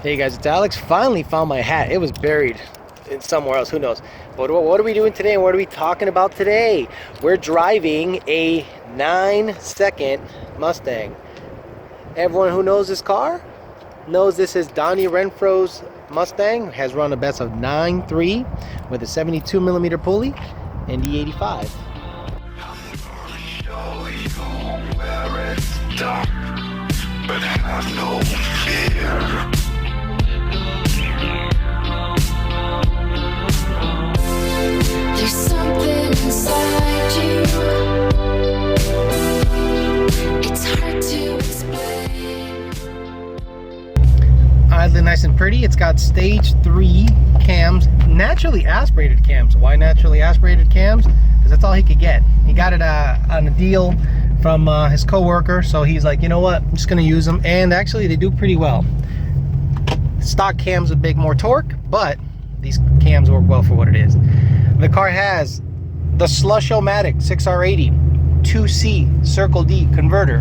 Hey guys, it's Alex. Finally found my hat. It was buried in somewhere else, who knows. But what are we doing today and what are we talking about today? We're driving a 9-second Mustang. Everyone who knows this car knows this is Donnie Renfro's Mustang. Has run a best of 9.3 with a 72mm pulley and E85. But have no fear. There's something inside you. It's hard to explain. Oddly nice and pretty. It's got stage 3 cams, naturally aspirated cams. Why naturally aspirated cams? Because that's all he could get. He got it on a deal from his co-worker, so he's like, you know what, I'm just gonna use them, and actually they do pretty well. Stock cams with big more torque, but these cams work well for what it is. The car has the Slush-O-Matic 6R80 2C Circle D converter,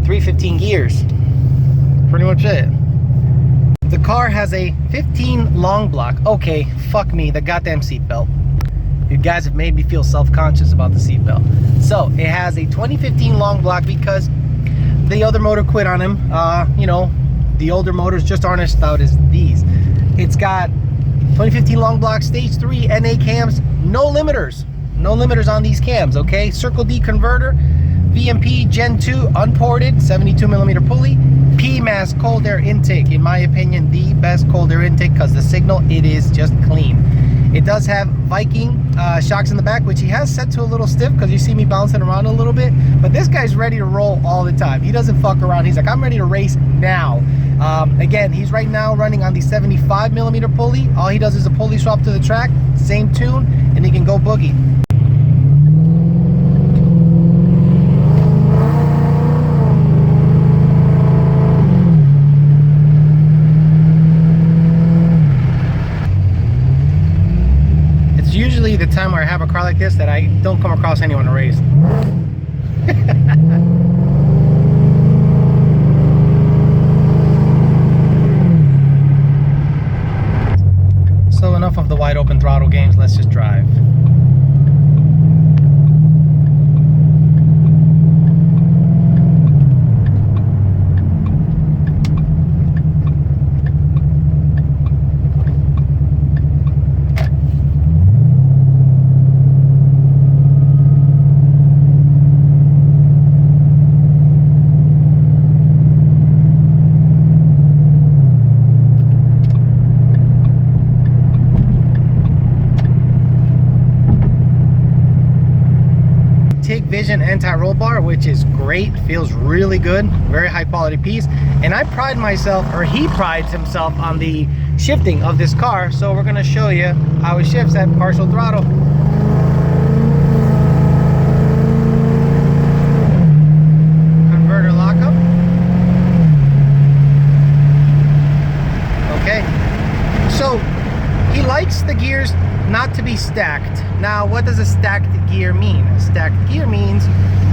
315 gears, pretty much it. The car has a 15 long block. Okay, fuck me, the goddamn seatbelt. You guys have made me feel self-conscious about the seatbelt. So it has a 2015 long block because the other motor quit on him. You know, the older motors just aren't as stout as these. It's got 2015 long block, stage 3 NA cams, no limiters on these cams. Okay, Circle D converter, VMP Gen 2 unported, 72mm pulley, PMAS cold air intake. In my opinion, the best cold air intake because the signal, it is just clean. It does have Viking shocks in the back, which he has set to a little stiff because you see me bouncing around a little bit. But this guy's ready to roll all the time. He doesn't fuck around. He's like, I'm ready to race now. Again, he's right now running on the 75mm pulley. All he does is a pulley swap to the track, same tune, and he can go boogie. Usually the time where I have a car like this that I don't come across anyone to race. So enough of the wide open throttle games, let's just drive. Vision anti-roll bar, which is great, feels really good, very high quality piece. And I pride myself, or he prides himself, on the shifting of this car, so we're going to show you how it shifts at partial throttle. Converter lockup. Okay, so he likes the gears not to be stacked. Now, what does a stacked gear mean? A stacked gear means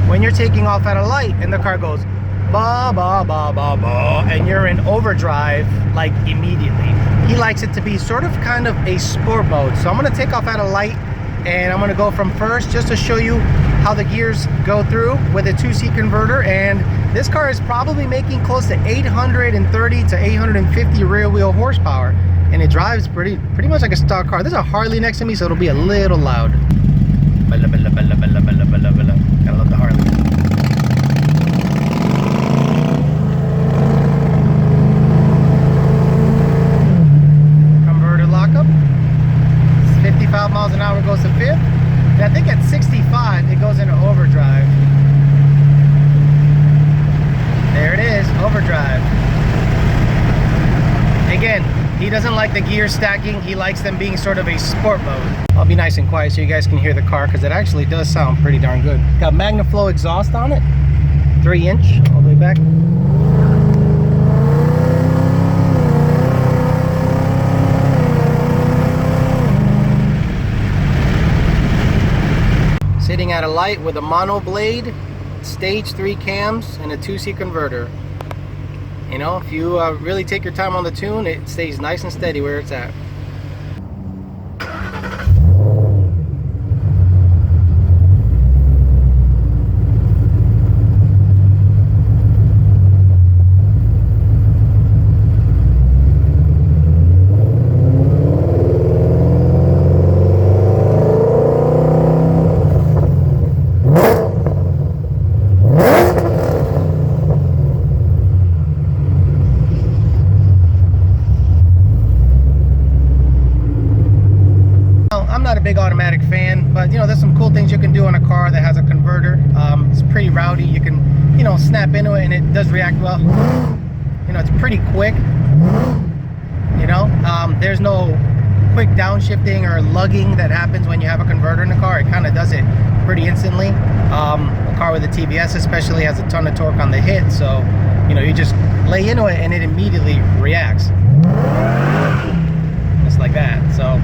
when you're taking off at a light and the car goes ba ba ba ba ba and you're in overdrive like immediately. He likes it to be sort of kind of a sport mode. So I'm going to take off at a light and I'm going to go from first just to show you how the gears go through with a 2C converter. And this car is probably making close to 830 to 850 rear wheel horsepower. And it drives pretty much like a stock car. There's a Harley next to me, so it'll be a little loud. Gotta love the Harley. Converter lockup. 55 miles an hour goes to fifth. And I think at 65 it goes into overdrive. There it is, overdrive. Again, he doesn't like the gear stacking. He likes them being sort of a sport mode. I'll be nice and quiet so you guys can hear the car because it actually does sound pretty darn good. Got MagnaFlow exhaust on it, 3-inch all the way back. Sitting at a light with a mono blade, stage 3 cams, and a 2C converter. You know, if you really take your time on the tune, it stays nice and steady where it's at. I'm not a big automatic fan, but you know, there's some cool things you can do on a car that has a converter. It's pretty rowdy. You can, you know, snap into it and it does react well. You know, it's pretty quick. You know, there's no quick downshifting or lugging that happens when you have a converter in the car. It kind of does it pretty instantly. A car with a TBS especially has a ton of torque on the hit, so you know, you just lay into it and it immediately reacts just like that. So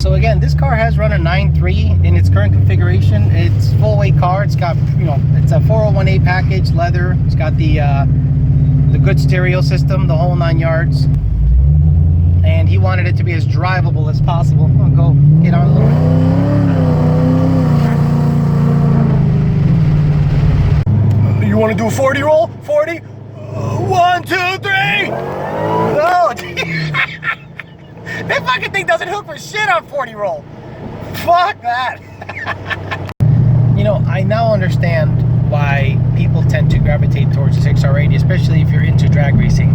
so again, this car has run a 9.3 in its current configuration. It's full weight car. It's got, you know, it's a 401A package, leather. It's got the good stereo system, the whole 9 yards. And he wanted it to be as drivable as possible. I'll go get on a little bit. You want to do a 40 roll? 40? 1, 2, 3! No! That fucking thing doesn't hook for shit on 40 roll. Fuck that. You know, I now understand why people tend to gravitate towards the 6R80, especially if you're into drag racing.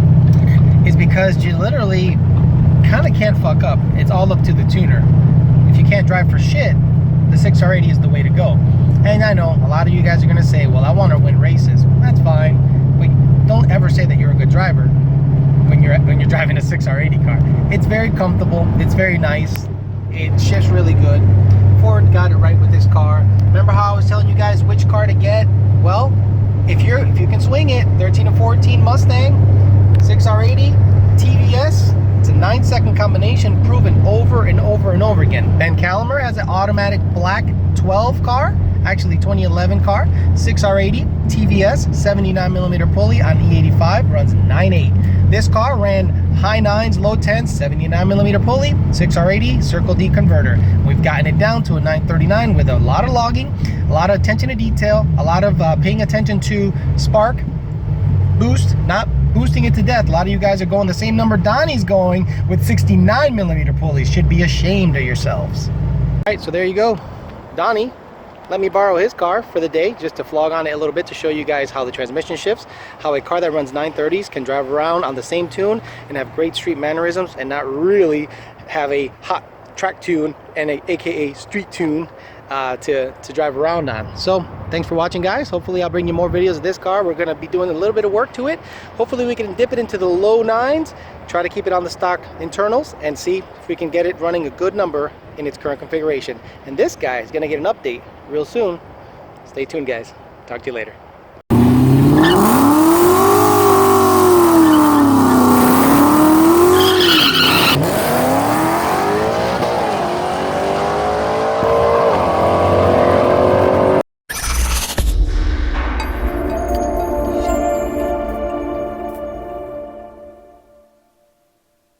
It's because you literally kind of can't fuck up. It's all up to the tuner. If you can't drive for shit, the 6R80 is the way to go. And I know a lot of you guys are going to say, well, I want to win races. That's fine. But don't ever say that you're a good driver when you're driving a 6R80 car. It's very comfortable. It's very nice. It shifts really good. Ford got it right with this car. Remember how I was telling you guys which car to get? Well, if you can swing it, 13 and 14 Mustang, 6R80, TVS. It's a 9-second combination proven over and over and over again. Ben Calamer has an automatic black 12 car, actually 2011 car, 6R80, TVS, 79mm pulley on E85, runs 9.8. This car ran high 9s, low 10s, 79mm pulley, 6R80, Circle D converter. We've gotten it down to a 939 with a lot of logging, a lot of attention to detail, a lot of paying attention to spark, boost, not boosting it to death. A lot of you guys are going the same number Donnie's going with 69mm pulleys. Should be ashamed of yourselves. All right, so there you go. Donnie let me borrow his car for the day just to vlog on it a little bit to show you guys how the transmission shifts, how a car that runs 930s can drive around on the same tune and have great street mannerisms and not really have a hot track tune and a aka street tune to drive around on. So thanks for watching, guys. Hopefully I'll bring you more videos of this car. We're going to be doing a little bit of work to it. Hopefully we can dip it into the low 9s, try to keep it on the stock internals, and see if we can get it running a good number in its current configuration. And this guy is going to get an update real soon. Stay tuned, guys. Talk to you later.